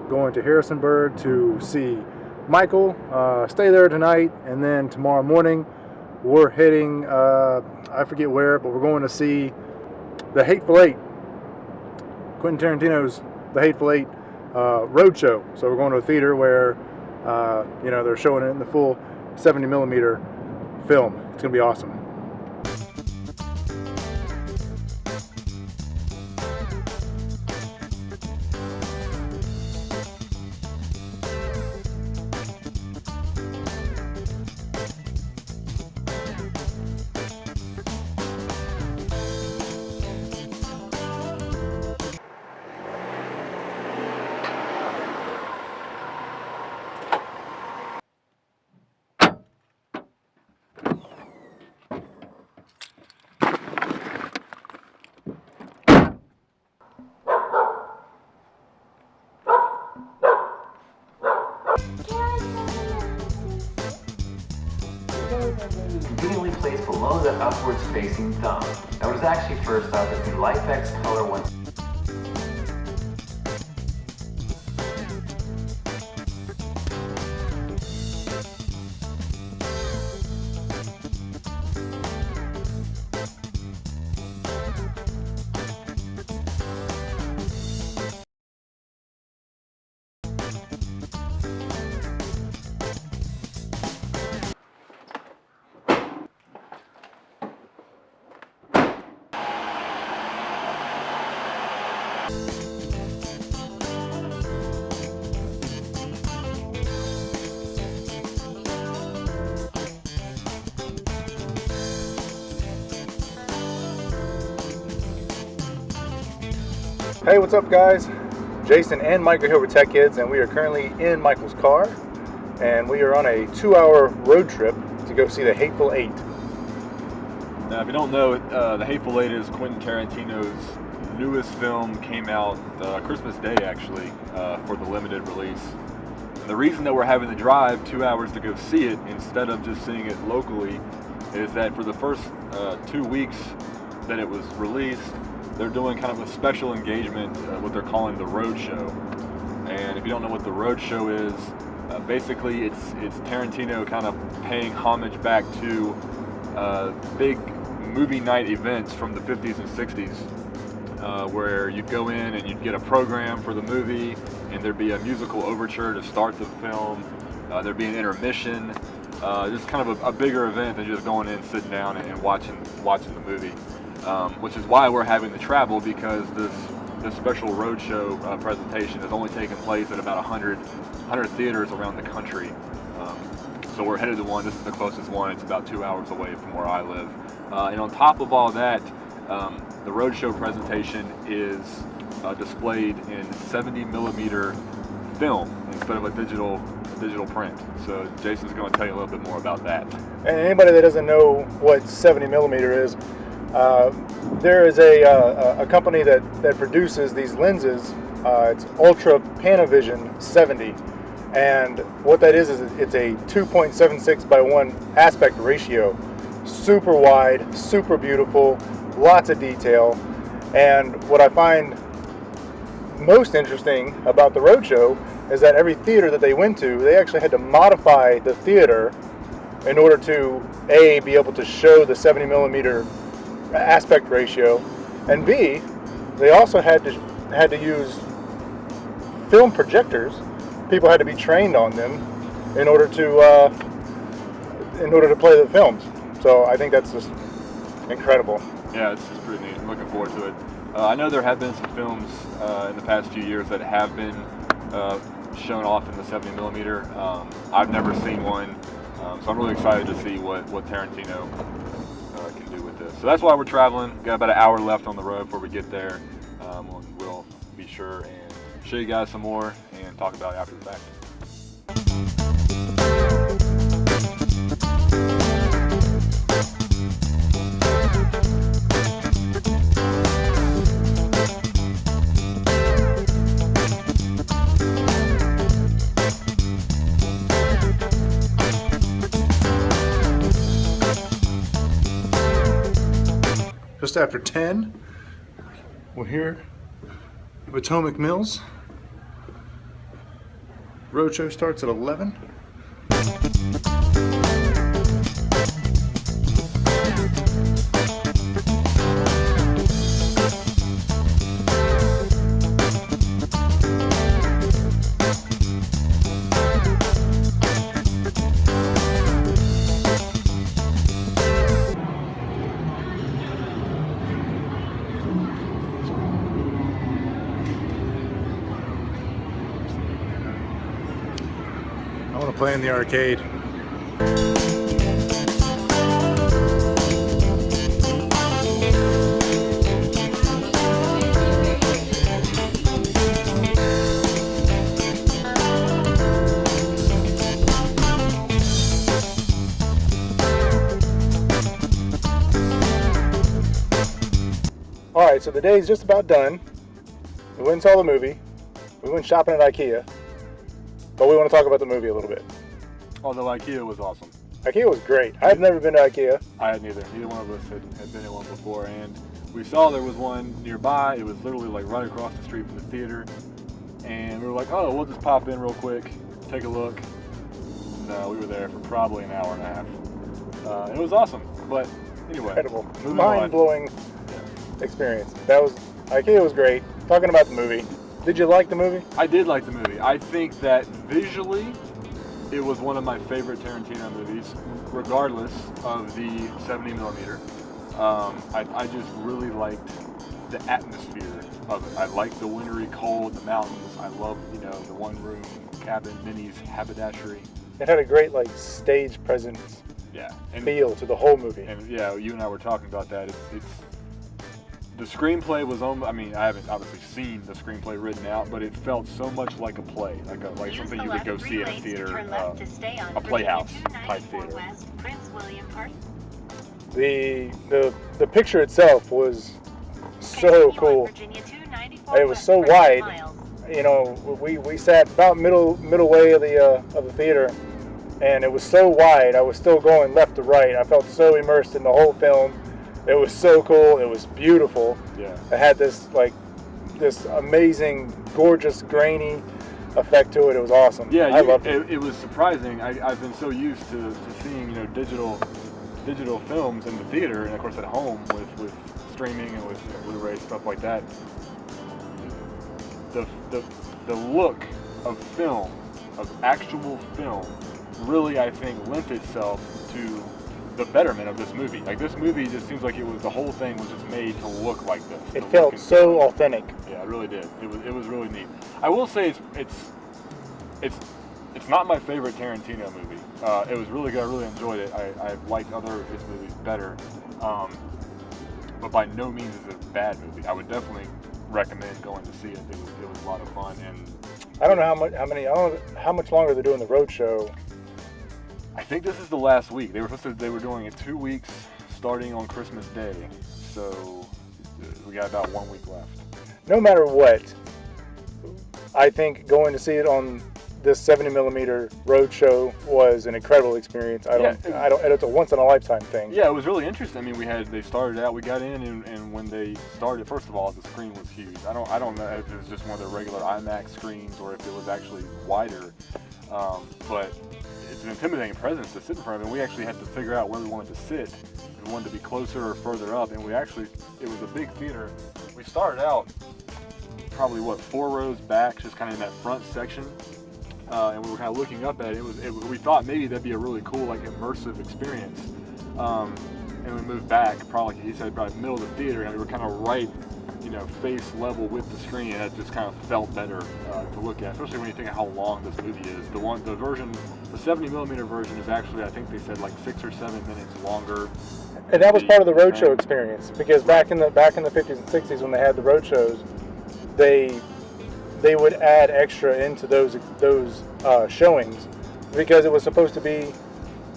going to Harrisonburg to see Michael. Stay there tonight, and then tomorrow morning we're heading, I forget where, but we're going to see the Hateful Eight, Quentin Tarantino's The Hateful Eight Roadshow. So we're going to a theater where, they're showing it in the full 70mm film. It's going to be awesome. Conveniently placed below the upwards facing thumb. Now it was actually first thought that the LifeX color one. Hey, what's up guys? Jason and Mike are here with Tech Kids, and we are currently in Michael's car, and we are on a 2-hour road trip to go see the Hateful Eight. Now, if you don't know, The Hateful Eight is Quentin Tarantino's newest film. Came out Christmas Day, actually, for the limited release. And the reason that we're having to drive 2 hours to go see it instead of just seeing it locally is that for the first 2 weeks that it was released, they're doing kind of a special engagement, what they're calling the Roadshow. And if you don't know what the Roadshow is, basically it's Tarantino kind of paying homage back to big movie night events from the 50s and 60s, where you'd go in and you'd get a program for the movie, and there'd be a musical overture to start the film, there'd be an intermission, just kind of a bigger event than just going in, sitting down and watching the movie. Which is why we're having to travel, because this special roadshow presentation is only taking place at about 100 theaters around the country. So we're headed to one. This is the closest one. It's about 2 hours away from where I live. And on top of all that, the roadshow presentation is displayed in 70mm film instead of a digital print. So Jason's going to tell you a little bit more about that. And anybody that doesn't know what 70mm is, there is a company that produces these lenses. It's Ultra Panavision 70, and what that is it's a 2.76 by 1 aspect ratio. Super wide, super beautiful, lots of detail. And what I find most interesting about the Roadshow is that every theater that they went to, they actually had to modify the theater in order to A, be able to show the 70mm aspect ratio, and B, they also had to use film projectors. People had to be trained on them in order to play the films. So I think that's just incredible. Yeah, it's pretty neat. I'm looking forward to it. I know there have been some films in the past few years that have been shown off in the 70mm. I've never seen one, so I'm really excited to see what Tarantino can do with this. So that's why we're traveling. Got about an hour left on the road before we get there. We'll be sure and show you guys some more and talk about it after the fact. Just after 10, we're here at Potomac Mills. Roadshow starts at 11. I want to play in the arcade. Alright, so the day's just about done. We went and saw the movie. We went shopping at Ikea. But we want to talk about the movie a little bit. Although Ikea was awesome. Ikea was great. I had never been to Ikea. I had neither. Neither one of us had been in one before, and we saw there was one nearby. It was literally like right across the street from the theater, and we were like, "Oh, we'll just pop in real quick, take a look." No, we were there for probably an hour and a half. It was awesome, but anyway, Incredible, moving on. mind-blowing experience. Ikea was great. Talking about the movie. Did you like the movie? I did like the movie. I think that visually, it was one of my favorite Tarantino movies, regardless of the 70 millimeter. I just really liked the atmosphere of it. I liked the wintry cold, the mountains. I loved, the one-room cabin, Minnie's haberdashery. It had a great stage presence feel to the whole movie. And yeah, you and I were talking about that. It's the screenplay was I haven't obviously seen the screenplay written out, but it felt so much like a play, like something you would go see in a theater, a playhouse type theater. The picture itself was so cool. It was so wide. We sat about middle way of the theater, and it was so wide. I was still going left to right. I felt so immersed in the whole film. It was so cool. It was beautiful. Yeah. It had this amazing, gorgeous, grainy effect to it. It was awesome. Yeah, I loved it. It was surprising. I've been so used to seeing digital films in the theater, and of course at home with streaming and with Blu-ray stuff like that. The look of film, of actual film, really I think lent itself to the betterment of this movie. Like, this movie just seems like the whole thing was just made to look like this. It felt so authentic. Yeah, it really did. It was really neat. I will say it's not my favorite Tarantino movie. It was really good. I really enjoyed it. I liked other of his movies better. But by no means is it a bad movie. I would definitely recommend going to see it. It was a lot of fun. And I don't know how much longer they're doing the Roadshow. I think this is the last week. They were doing it 2 weeks starting on Christmas Day. So we got about 1 week left. No matter what, I think going to see it on this 70mm Roadshow was an incredible experience. It's a once in a lifetime thing. Yeah, it was really interesting. They started out, we got in, and when they started, first of all, the screen was huge. I don't know if it was just one of the regular IMAX screens or if it was actually wider, but it's an intimidating presence to sit in front of, and we actually had to figure out where we wanted to sit. If we wanted to be closer or further up, and it was a big theater. We started out probably 4 rows back, just kind of in that front section, and we were kind of looking up at it. We thought maybe that'd be a really cool, immersive experience. And we moved back, probably, he said, probably middle of the theater, and we were kind of right, face level with the screen, and it just kind of felt better to look at, especially when you think of how long this movie is. The 70mm version is actually, I think they said 6 or 7 minutes longer. And that was part of the Roadshow experience, because back in the 50s and 60s when they had the Roadshows, they would add extra into those showings because it was supposed to be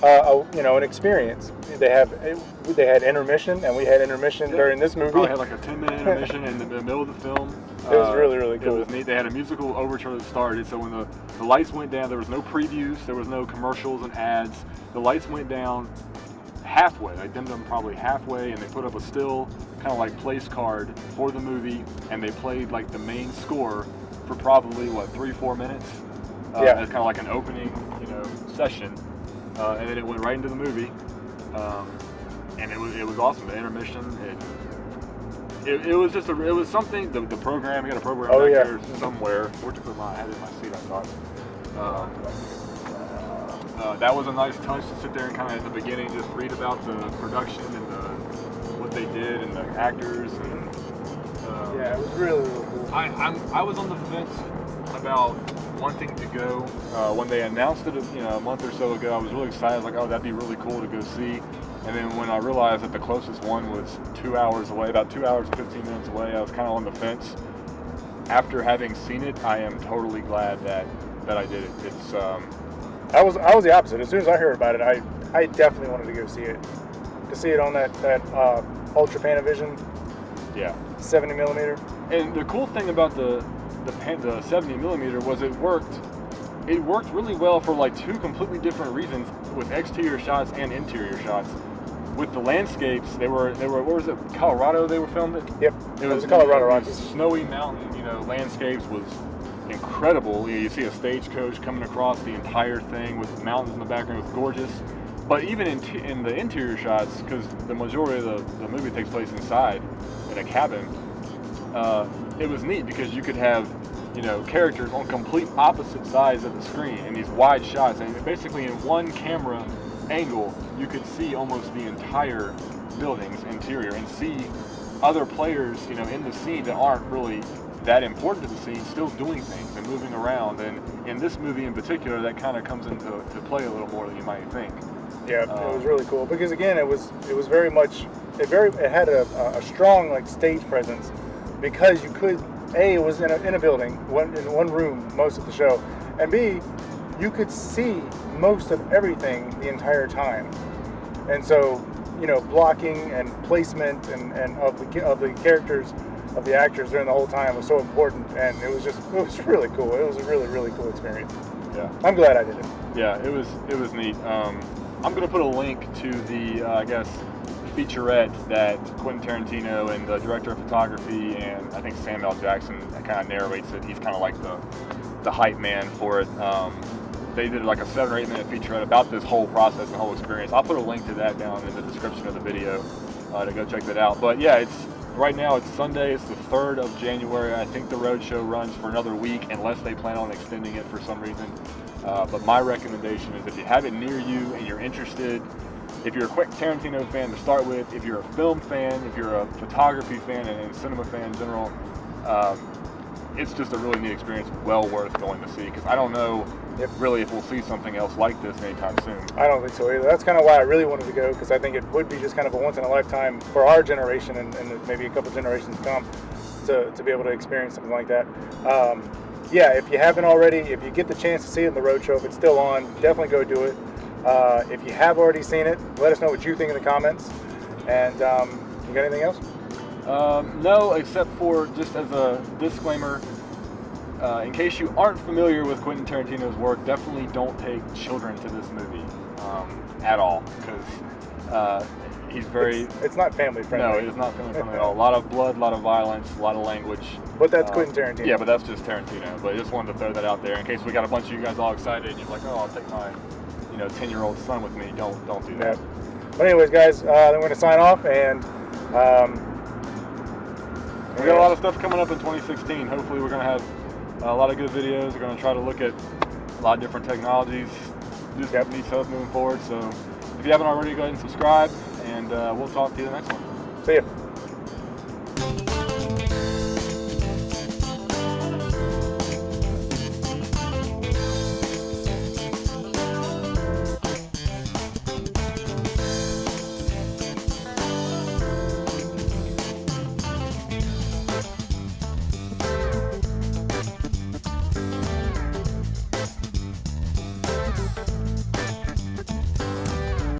an experience. They had intermission, and we had intermission during this movie. We had a 10-minute intermission in the middle of the film. It was really, really cool. It was neat. They had a musical overture that started, so when the lights went down, there was no previews, there was no commercials and ads. The lights went down halfway. They dimmed them probably halfway, and they put up a still kind of place card for the movie, and they played the main score for probably 3-4 minutes, as kind of like an opening, session, and then it went right into the movie, and it was awesome. The intermission, it was just it was something. The program, you got a program back there somewhere. Where'd you put mine? I had it in my seat, I thought. That was a nice touch to sit there and kind of at the beginning just read about the production and what they did and the actors. And, it was really, really cool. I was on the fence about wanting to go when they announced it, a month or so ago. I was really excited, like, oh, that'd be really cool to go see. And then when I realized that the closest one was 2 hours away, about 2 hours and 15 minutes away, I was kind of on the fence. After having seen it, I am totally glad that I did it. It's I was the opposite. As soon as I heard about it, I definitely wanted to go see it. To see it on that Ultra Panavision, 70 millimeter. And the cool thing about the 70 millimeter was it worked really well for like two completely different reasons, with exterior shots and interior shots. With the landscapes, they were what was it, Colorado they were filmed it? Yep. It was the Colorado Rockies. Snowy mountain, landscapes was incredible. You see a stagecoach coming across the entire thing with mountains in the background. It was gorgeous. But even in the interior shots, because the majority of the movie takes place inside in a cabin, it was neat because you could have characters on complete opposite sides of the screen in these wide shots, and basically in one camera angle you could see almost the entire building's interior and see other players in the scene that aren't really that important to the scene still doing things and moving around. And in this movie in particular, that kind of comes into play a little more than you might think. Yeah, it was really cool because again, it was very much it had a strong like stage presence because you could it was in a building, in one room most of the show, and B, you could see most of everything the entire time, and so blocking and placement and of the characters of the actors during the whole time was so important, and it was really cool. It was a really, really cool experience. Yeah, I'm glad I did it. Yeah, it was neat. I'm gonna put a link to the featurette that Quentin Tarantino and the director of photography and I think Samuel Jackson kind of narrates it. He's kind of like the hype man for it. They did like a 7 or 8 minute featurette about this whole process and whole experience. I'll put a link to that down in the description of the video to go check that out. But yeah, right now it's Sunday. It's the 3rd of January. I think the Roadshow runs for another week unless they plan on extending it for some reason. But my recommendation is if you have it near you and you're interested, if you're a Quentin Tarantino fan to start with, if you're a film fan, if you're a photography fan and a cinema fan in general, it's just a really neat experience, well worth going to see, because I don't know really if we'll see something else like this anytime soon. I don't think so either. That's kind of why I really wanted to go, because I think it would be just kind of a once in a lifetime for our generation and maybe a couple generations to come to be able to experience something like that. If you haven't already, if you get the chance to see it in the Roadshow, if it's still on, definitely go do it. If you have already seen it, let us know what you think in the comments. And you got anything else? No, except for just as a disclaimer, in case you aren't familiar with Quentin Tarantino's work, definitely don't take children to this movie at all, because he's very... It's not family friendly. No, it's not family friendly at all. A lot of blood, a lot of violence, a lot of language. But that's Quentin Tarantino. Yeah, but that's just Tarantino. But I just wanted to throw that out there in case we got a bunch of you guys all excited and you're like, oh, I'll take my 10-year-old son with me. Don't do that. But anyways, guys, then we're going to sign off, and we got a lot of stuff coming up in 2016. Hopefully we're going to have a lot of good videos. We're going to try to look at a lot of different technologies, do some neat stuff moving forward. So if you haven't already, go ahead and subscribe, and we'll talk to you the next one. See ya.